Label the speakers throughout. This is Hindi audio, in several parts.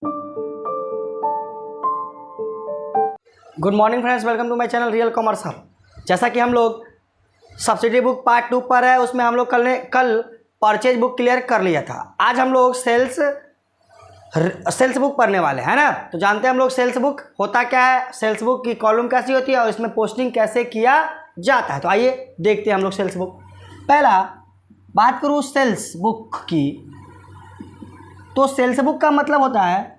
Speaker 1: Good morning friends, welcome to my channel real commerce hub. जैसा कि हम लोग सब्सिडी बुक पार्ट 2 पर है, उसमें हम लोग कल परचेज बुक क्लियर कर लिया था। आज हम लोग सेल्स बुक पढ़ने वाले हैं ना। तो जानते हैं हम लोग सेल्स बुक होता क्या है, सेल्स बुक की कॉलम कैसी होती है और इसमें पोस्टिंग कैसे किया जाता है। तो आइए देखते हैं हम लोग सेल्स बुक। पहला बात करूँ सेल्स बुक की, तो सेल्स बुक का मतलब होता है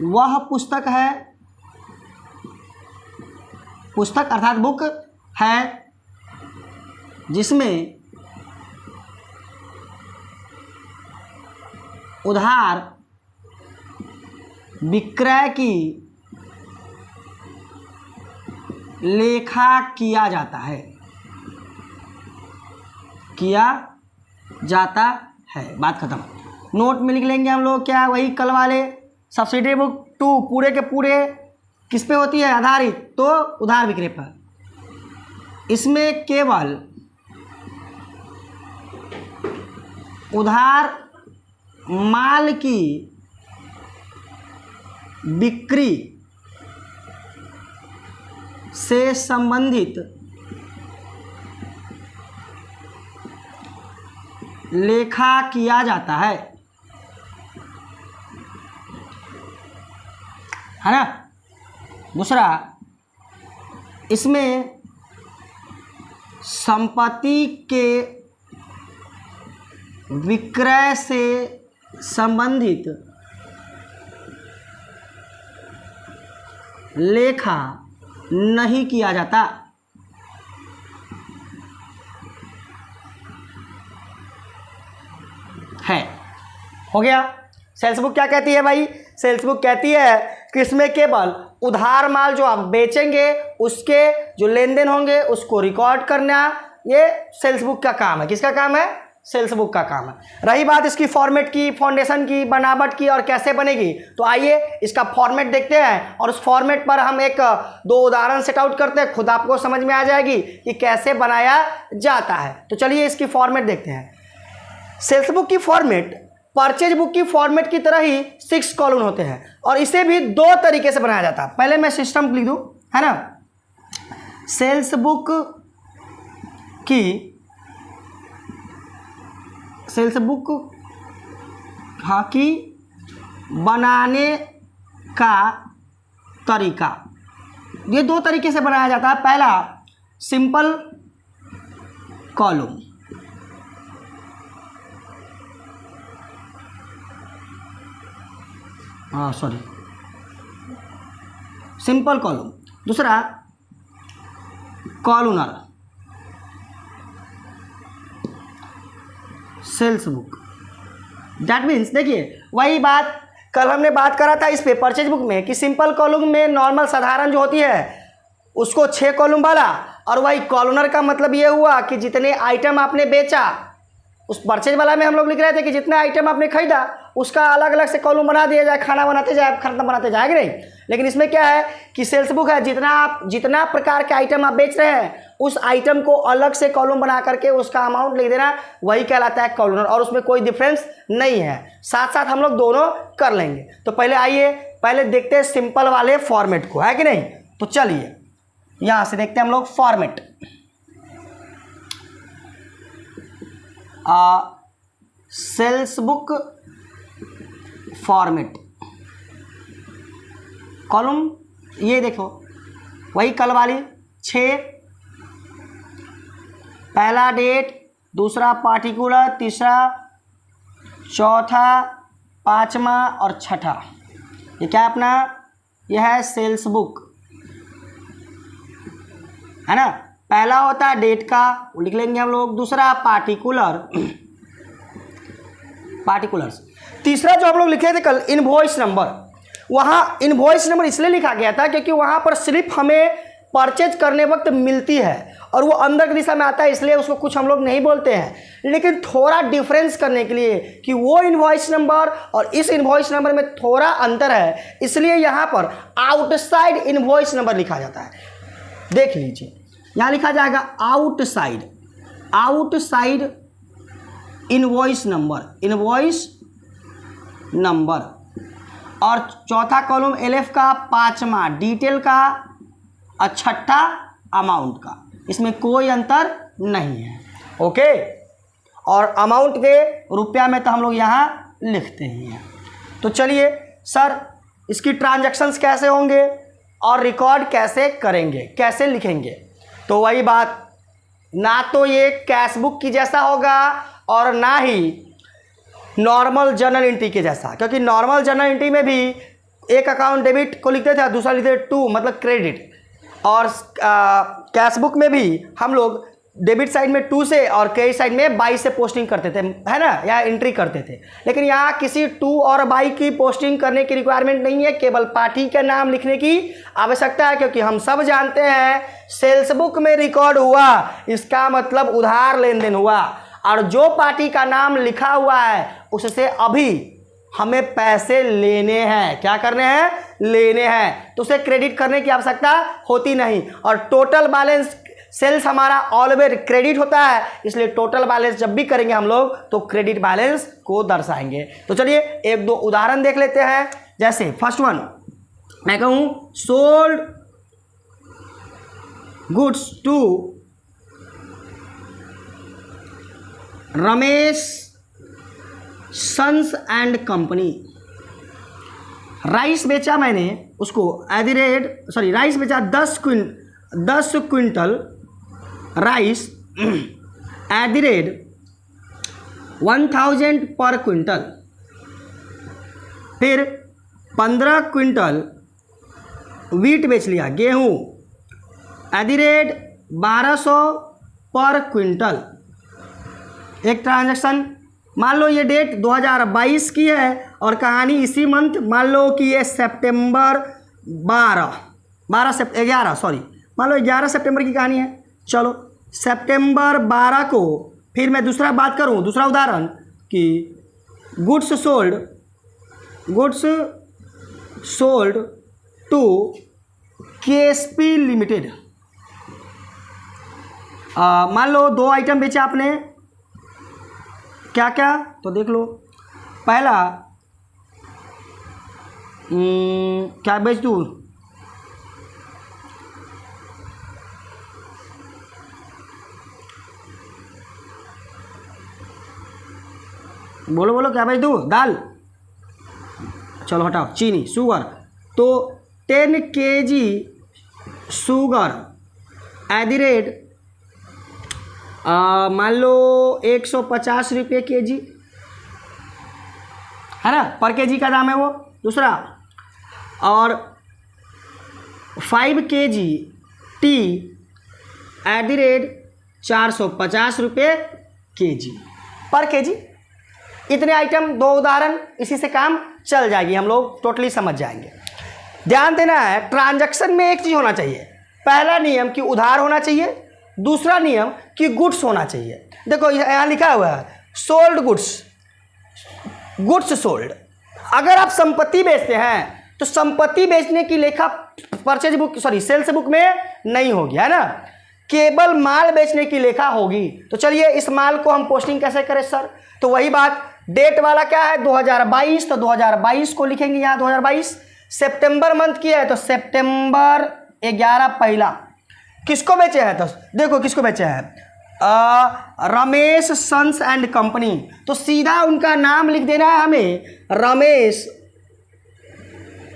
Speaker 1: वह पुस्तक है, पुस्तक अर्थात बुक है जिसमें उधार विक्रय की लेखा किया जाता है, बात खत्म। नोट में लिख लेंगे हम लोग क्या, वही कल वाले सब्सिडी बुक 2 पूरे के पूरे किस पे होती है आधारित, तो उधार विक्रय पर। इसमें केवल उधार माल की बिक्री से संबंधित लेखा किया जाता है ना। दूसरा, इसमें संपत्ति के विक्रय से संबंधित लेखा नहीं किया जाता। है, हो गया। सेल्स बुक क्या कहती है भाई, सेल्स बुक कहती है कि इसमें केवल उधार माल जो आप बेचेंगे उसके जो लेन देन होंगे उसको रिकॉर्ड करना, ये सेल्स बुक का काम है। किसका काम है, सेल्स बुक का काम है। रही बात इसकी फॉर्मेट की, फाउंडेशन की, बनावट की और कैसे बनेगी, तो आइए इसका फॉर्मेट देखते हैं और उस फॉर्मेट पर हम एक दो उदाहरण सेट आउट करते हैं, खुद आपको समझ में आ जाएगी कि कैसे बनाया जाता है। तो चलिए इसकी फॉर्मेट देखते हैं। सेल्स बुक की फॉर्मेट परचेज बुक की फॉर्मेट की तरह ही 6 कॉलम होते हैं और इसे भी 2 तरीके से बनाया जाता है। पहले मैं सिस्टम लिख दूं, है ना। सेल्स बुक की बनाने का तरीका, ये 2 तरीके से बनाया जाता है। पहला सिंपल कॉलम, सिंपल कॉलम। दूसरा कॉलुनर सेल्स बुक। दैट मीन्स देखिए वही बात कल हमने बात करा था इस पे परचेज बुक में कि सिंपल कॉलम में नॉर्मल साधारण जो होती है उसको 6 कॉलम वाला, और वही कॉलुनर का मतलब ये हुआ कि जितने आइटम आपने बेचा, उस परचेज वाला में हम लोग लिख रहे थे कि जितना आइटम आपने खरीदा उसका अलग अलग से कॉलम बना दिया जाए, खाना बनाते जाए, खाना बनाते जाएगा नहीं। लेकिन इसमें क्या है कि सेल्स बुक है, जितना प्रकार के आइटम आप बेच रहे हैं उस आइटम को अलग से कॉलम बना करके उसका अमाउंट लिख देना, वही कहलाता है कॉलुनर, और उसमें कोई डिफरेंस नहीं है। साथ साथ हम लोग दोनों कर लेंगे। तो पहले देखते हैं सिंपल वाले फॉर्मेट को, है कि नहीं। तो चलिए यहाँ से देखते हैं हम लोग format. Sales book format column, ये देखो वही कल वाली 6, पहला डेट, दूसरा पार्टिकुलर, तीसरा, चौथा, 5वां और 6ठा। ये क्या अपना, यह है सेल्स बुक, है ना। पहला होता है डेट का, वो लिख लेंगे हम लोग। दूसरा पार्टिकुलर्स। तीसरा जो हम लोग लिखे थे कल इनवॉइस नंबर, वहाँ इनवॉइस नंबर इसलिए लिखा गया था क्योंकि वहाँ पर स्लिप हमें परचेज करने वक्त मिलती है और वो अंदर की दिशा में आता है, इसलिए उसको कुछ हम लोग नहीं बोलते हैं। लेकिन थोड़ा डिफरेंस करने के लिए कि वो इनवॉइस नंबर और इस इनवॉइस नंबर में थोड़ा अंतर है, इसलिए यहाँ पर आउटसाइड इनवॉइस नंबर लिखा जाता है। देख लीजिए यहाँ लिखा जाएगा आउटसाइड इनवॉइस नंबर, और चौथा कॉलम एलएफ का, पांचवा डिटेल का, और छठा अमाउंट का। इसमें कोई अंतर नहीं है। ओके, और अमाउंट के रुपया में तो हम लोग यहाँ लिखते ही हैं। तो चलिए सर, इसकी ट्रांजैक्शंस कैसे होंगे और रिकॉर्ड कैसे करेंगे, कैसे लिखेंगे? तो वही बात, ना तो ये कैश बुक की जैसा होगा और ना ही नॉर्मल जर्नल एंट्री के जैसा, क्योंकि नॉर्मल जर्नल एंट्री में भी एक अकाउंट डेबिट को लिखते थे और दूसरा लिखते थे टू, मतलब क्रेडिट, और कैश बुक में भी हम लोग डेबिट साइड में 2 से और क्रेडिट साइड में 22 से पोस्टिंग करते थे, है ना, या एंट्री करते थे। लेकिन यहाँ किसी 2 और 22 की पोस्टिंग करने की रिक्वायरमेंट नहीं है, केवल पार्टी का नाम लिखने की आवश्यकता है, क्योंकि हम सब जानते हैं सेल्स बुक में रिकॉर्ड हुआ इसका मतलब उधार लेन देन हुआ, और जो पार्टी का नाम लिखा हुआ है उससे अभी हमें पैसे लेने हैं। क्या करने हैं? लेने हैं। तो उसे क्रेडिट करने की आवश्यकता होती नहीं, और टोटल बैलेंस सेल्स हमारा ऑलवेज क्रेडिट होता है, इसलिए टोटल बैलेंस जब भी करेंगे हम लोग तो क्रेडिट बैलेंस को दर्शाएंगे। तो चलिए एक दो उदाहरण देख लेते हैं। जैसे फर्स्ट वन मैं कहूँ, sold goods to Ramesh sons and company. Rice बेचा मैंने उसको राइस बेचा 10 quintal rice at the rate 1000 per quintal. फिर 15 क्विंटल वीट बेच लिया, गेहूँ, एट द रेट 1200 पर क्विंटल। एक ट्रांजैक्शन, मान लो ये डेट 2022 की है और कहानी इसी मंथ, मान लो कि ये सितंबर 11 सितंबर की कहानी है। चलो सितंबर 12 को फिर मैं दूसरा बात करूं, दूसरा उदाहरण कि goods sold to KSP limited. मान लो 2 आइटम बेचे आपने, क्या क्या तो देख लो। पहला क्या बेच दूँ, बोलो क्या बेच दूँ? दाल, चलो हटाओ, चीनी, शुगर। तो 10 kg sugar eight the rate मान लो 150 रुपये kg, है ना, पर kg का दाम है वो। दूसरा, और 5 kg T eight the rate 450 रुपये kg पर kg। इतने आइटम, 2 उदाहरण, इसी से काम चल जाएगी, हम लोग टोटली समझ जाएंगे। ध्यान देना है, ट्रांजैक्शन में एक चीज़ होना चाहिए। पहला नियम कि उधार होना चाहिए, दूसरा नियम कि गुड्स होना चाहिए। देखो यहाँ लिखा हुआ है सोल्ड गुड्स सोल्ड। अगर आप संपत्ति बेचते हैं तो संपत्ति बेचने की लेखा सेल्स बुक में नहीं होगी, है ना, केवल माल बेचने की लेखा होगी। तो चलिए इस माल को हम पोस्टिंग कैसे करें सर? तो वही बात, डेट वाला क्या है 2022, तो 2022 को लिखेंगे यहाँ 2022। सितंबर मंथ की है तो सितंबर 11 पहला। किसको बेचे हैं? तो देखो किसको बेचे हैं, रमेश सन्स एंड कंपनी। तो सीधा उनका नाम लिख देना है हमें, रमेश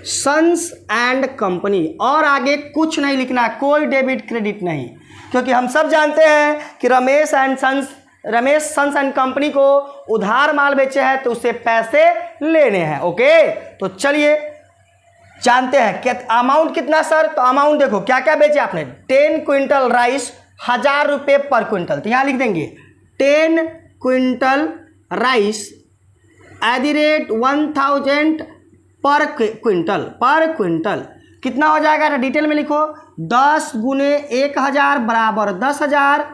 Speaker 1: सन्स एंड कंपनी, और आगे कुछ नहीं लिखना, कोई डेबिट क्रेडिट नहीं, क्योंकि हम सब जानते हैं कि रमेश सन्स एंड कंपनी को उधार माल बेचे हैं तो उससे पैसे लेने हैं। ओके, तो चलिए जानते हैं कि अमाउंट कितना सर? तो अमाउंट देखो क्या क्या बेचे आपने, 10 क्विंटल राइस 1000 रुपये पर क्विंटल। तो यहाँ लिख देंगे 10 quintal rice at the rate 1000 per quintal. कितना हो जाएगा? डिटेल में लिखो, 10 गुने 1000 बराबर 10,000।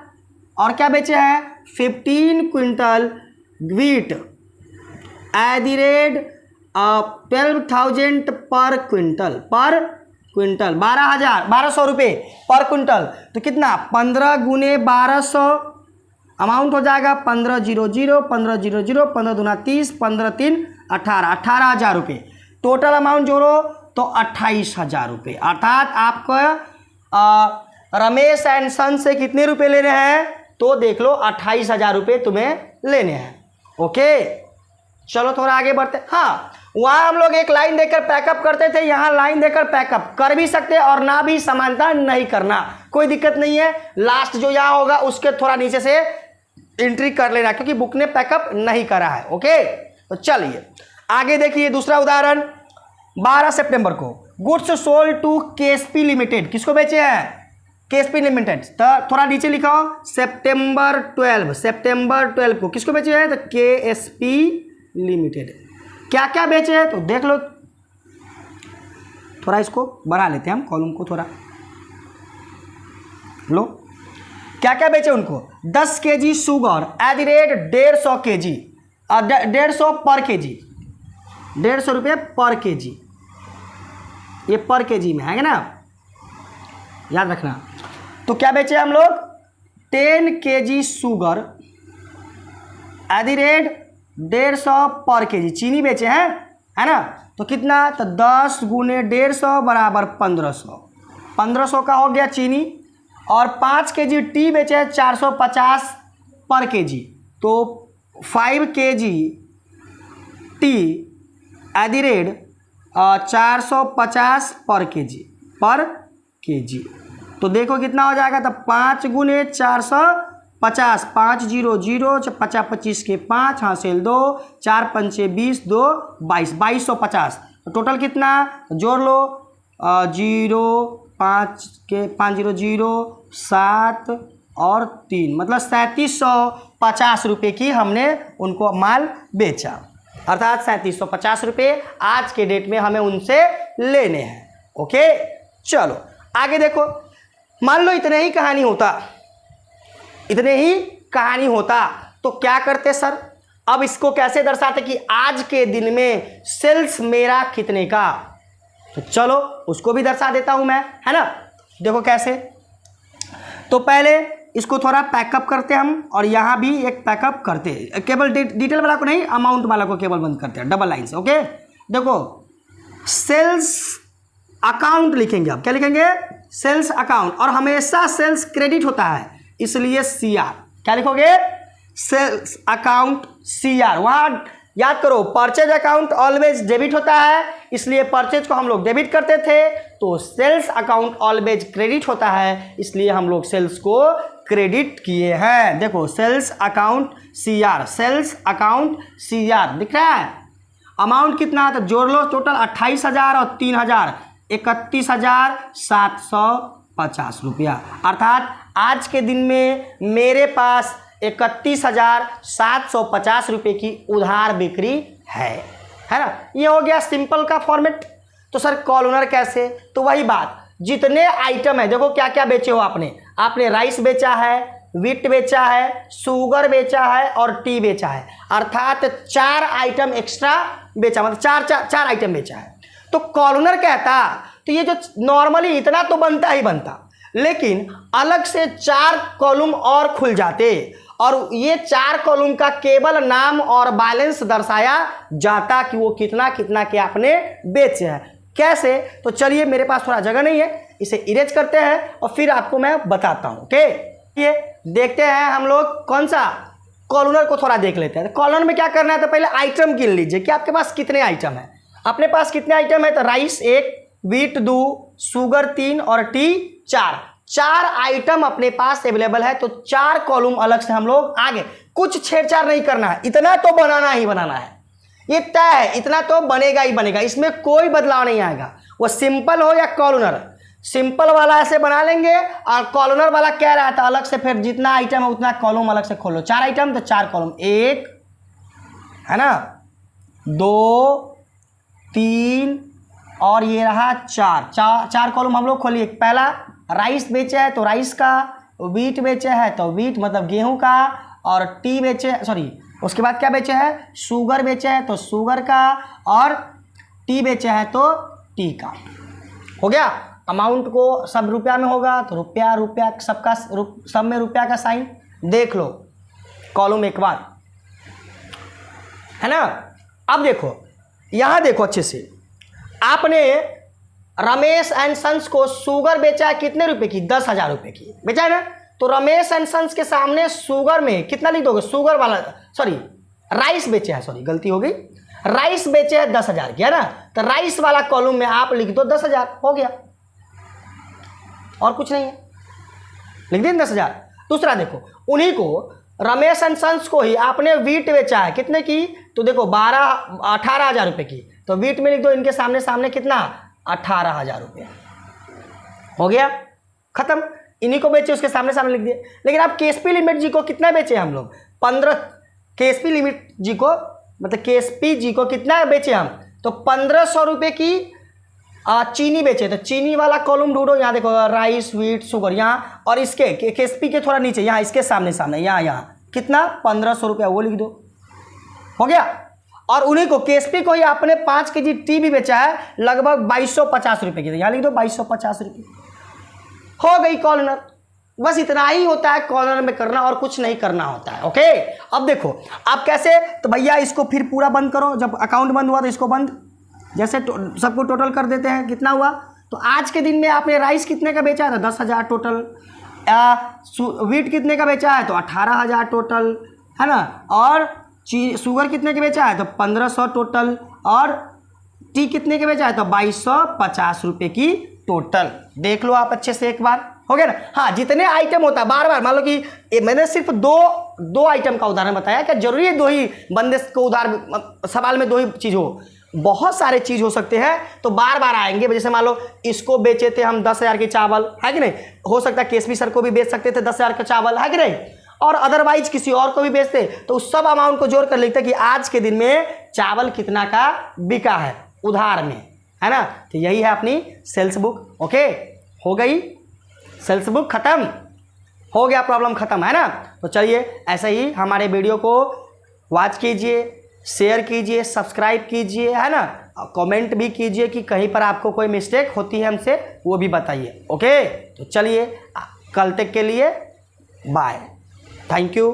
Speaker 1: और क्या बेचे हैं? 15 quintal wheat eight the rate 12,000 पर क्विंटल 1200 रुपये पर क्विंटल। तो कितना? 15 गुने 1200 अमाउंट हो जाएगा 1500, 1500, 15 दूना 30, 15 3 18, 18,000 रुपये। टोटल अमाउंट जोड़ो तो 28,000 रुपये। अर्थात आपको रमेश एंड सन से कितने रुपए लेने हैं तो देख लो 28,000 रुपये तुम्हें लेने हैं। ओके, चलो थोड़ा आगे बढ़ते। हाँ, वहाँ हम लोग एक लाइन देकर पैकअप करते थे, यहाँ लाइन देकर पैकअप कर भी सकते और ना भी, समानता नहीं करना, कोई दिक्कत नहीं है। लास्ट जो यहाँ होगा उसके थोड़ा नीचे से एंट्री कर लेना, क्योंकि बुक ने पैकअप नहीं करा है। ओके, तो चलिए आगे देखिए दूसरा उदाहरण। 12 सितंबर को goods sold to KSP limited, किसको बेचे हैं? KSP limited. तो थोड़ा नीचे लिखाओ सितंबर 12 को किसको बेचे हैं? तो केएसपी लिमिटेड। क्या क्या बेचे हैं तो देख लो, थोड़ा इसको बढ़ा लेते हैं हम, कॉलम को थोड़ा लो। क्या क्या बेचे उनको? 10 kg sugar eight the rate 150 kg, 150 पर केजी, 150 रुपये पर केजी, ये पर केजी में है ना, याद रखना। तो क्या बेचे हम लोग? 10 kg sugar eight the rate 150 पर केजी, चीनी बेचे हैं, है ना। तो कितना? तो 10 गुने 150 बराबर 1500, 1500 का हो गया चीनी। और 5 kg टी बेचे हैं 450 पर केजी, तो 5 kg T eight the rate 450 पर केजी। तो देखो कितना हो जाएगा? तो 5 गुने 450, 5 0 0, 50 25 के 5, हासिल 2, 4 5 20, 2 22, 2250। तो टोटल कितना जोड़ लो? 0 5 के 5 0 0 7 और 3, मतलब 3750 रुपये की हमने उनको माल बेचा। अर्थात 3750 रुपये आज के डेट में हमें उनसे लेने हैं। ओके, चलो आगे देखो। मान लो इतने ही कहानी होता तो क्या करते सर? अब इसको कैसे दर्शाते कि आज के दिन में सेल्स मेरा कितने का? तो चलो उसको भी दर्शा देता हूं मैं, है ना। देखो कैसे। तो पहले इसको थोड़ा पैकअप करते हैं हम, और यहाँ भी एक पैकअप करते हैं। केवल डिटेल वाला को नहीं, अमाउंट वाला को केवल बंद करते हैं, डबल लाइन से। ओके, देखो सेल्स अकाउंट लिखेंगे। अब क्या लिखेंगे? Sales account. और हमेशा सेल्स क्रेडिट होता है, इसलिए CR। क्या लिखोगे? Sales account CR। वहाँ याद करो, परचेज अकाउंट ऑलवेज डेबिट होता है, इसलिए परचेज को हम लोग डेबिट करते थे। तो सेल्स अकाउंट ऑलवेज क्रेडिट होता है, इसलिए हम लोग सेल्स को क्रेडिट किए हैं। देखो sales account CR, sales account CR दिख रहा है। अमाउंट कितना? तो जोड़ लो, टोटल 28,000 और 3,000, 31,750 रुपया। अर्थात आज के दिन में मेरे पास 31,750 रुपये की उधार बिक्री है ना। ये हो गया सिंपल का फॉर्मेट। तो सर कॉलनर कैसे? तो वही बात, जितने आइटम है, देखो क्या क्या बेचे हो आपने राइस बेचा है, व्हीट बेचा है, शुगर बेचा है और टी बेचा है। अर्थात 4 आइटम एक्स्ट्रा बेचा, मतलब चार आइटम बेचा है। तो कॉलनर कहता तो ये जो नॉर्मली इतना तो बनता ही बनता, लेकिन अलग से 4 कॉलम और खुल जाते, और ये 4 कॉलम का केवल नाम और बैलेंस दर्शाया जाता कि वो कितना कितना के आपने बेचे हैं। कैसे? तो चलिए, मेरे पास थोड़ा जगह नहीं है, इसे इरेज करते हैं और फिर आपको मैं बताता हूँ। ओके, ये देखते हैं हम लोग कौन सा कॉलनर को थोड़ा देख लेते हैं। तो कॉलनर में क्या करना है? तो पहले आइटम गिन लीजिए कि आपके पास कितने आइटम है। अपने पास कितने आइटम है? तो राइस 1, व्हीट 2, शुगर 3 और टी 4 आइटम अपने पास अवेलेबल है। तो 4 कॉलम अलग से हम लोग आगे, कुछ छेड़छाड़ नहीं करना है, इतना तो बनाना ही बनाना है, ये तय है, इतना तो बनेगा ही बनेगा, इसमें कोई बदलाव नहीं आएगा। वो सिंपल हो या कॉलनर, सिंपल वाला ऐसे बना लेंगे, और कॉलनर वाला क्या रहता है अलग से, फिर जितना आइटम है उतना कॉलम अलग से खोलो। 4 आइटम तो 4 कॉलम, 1 है ना, 2 3 और ये रहा 4 कॉलम हम लोग खोलिए। पहला राइस बेचे है तो राइस का, व्हीट बेचे है तो व्हीट मतलब गेहूं का, और टी बेचे, सॉरी उसके बाद क्या बेचे है? शुगर बेचे है तो शुगर का, और टी बेचे है तो टी का। हो गया। अमाउंट को सब रुपया में होगा तो रुपया सबका सब में रुपया का साइन देख लो। कॉलम एक बार, है ना। अब देखो यहां देखो अच्छे से, आपने रमेश एंड सन्स को शुगर बेचा है कितने रुपए की, 10,000 रुपए की बेचा है ना। तो रमेश एंड सन्स के सामने शुगर में कितना लिख दोगे, शुगर वाला सॉरी राइस बेचे हैं, सॉरी गलती हो गई, राइस बेचे हैं 10,000 की, है ना। तो राइस वाला कॉलम में आप लिख दो 10,000, हो गया, और कुछ नहीं है, लिख दें 10,000। दूसरा देखो, उन्हीं को रमेश एंड सन्स को ही आपने वीट बेचा है कितने की, तो देखो 18,000 रुपये की, तो वीट में लिख दो इनके सामने सामने कितना, 18,000 रुपये, हो गया खत्म। इन्हीं को बेचे उसके सामने सामने लिख दिए। लेकिन आप केएसपी लिमिट जी को कितना बेचे हम लोग, 15, केएसपी लिमिट जी को मतलब केएसपी जी को कितना बेचे हम, तो 1,500 रुपये की चीनी बेचे। तो चीनी वाला कॉलम ढूंढो, यहाँ देखो राइस व्हीट शुगर, यहाँ और इसके केएसपी के थोड़ा नीचे, यहाँ इसके सामने सामने, यहाँ कितना 1,500 रुपया, वो लिख दो, हो गया। और उन्हीं को केएसपी को ही आपने 5 केजी टी भी बेचा है लगभग 2,250 रुपये की, तो यहाँ लिख दो 2,250 रुपये, हो गई कॉर्नर। बस इतना ही होता है कॉर्नर में करना, और कुछ नहीं करना होता है। ओके, अब देखो आप कैसे, तो भैया इसको फिर पूरा बंद करो, जब अकाउंट बंद हुआ तो इसको बंद, जैसे सबको टोटल कर देते हैं, कितना हुआ। तो आज के दिन में आपने राइस कितने का बेचा था, 10,000 टोटल, व्हीट कितने का बेचा है, तो 18,000 टोटल, है ना। और शुगर कितने का बेचा है, तो 1,500 टोटल, और टी कितने के बेचा है, तो 2,250 रुपये की टोटल। देख लो आप अच्छे से एक बार, हो गया ना। हाँ, जितने आइटम होता है बार बार, मान लो कि मैंने सिर्फ दो आइटम का उदाहरण बताया, क्या जरूरी है दो ही बंदे को उदाहरण, सवाल में दो ही चीज़ हो, बहुत सारे चीज़ हो सकते हैं, तो बार बार आएंगे। जैसे मान लो इसको बेचे थे हम 10,000 के चावल, है कि नहीं, हो सकता है केएसपी सर को भी बेच सकते थे 10,000 का चावल, है कि नहीं, और अदरवाइज किसी और को भी बेचते, तो उस सब अमाउंट को जोड़ कर लिखते कि आज के दिन में चावल कितना का बिका है उधार में, है ना। तो यही है अपनी सेल्स बुक। ओके, हो गई सेल्स बुक, खत्म हो गया, प्रॉब्लम खत्म, है ना। तो चलिए ऐसे ही हमारे वीडियो को वॉच कीजिए, शेयर कीजिए, सब्सक्राइब कीजिए, है ना, कमेंट भी कीजिए कि कहीं पर आपको कोई मिस्टेक होती है हमसे, वो भी बताइए। ओके, तो चलिए कल तक के लिए बाय, थैंक यू।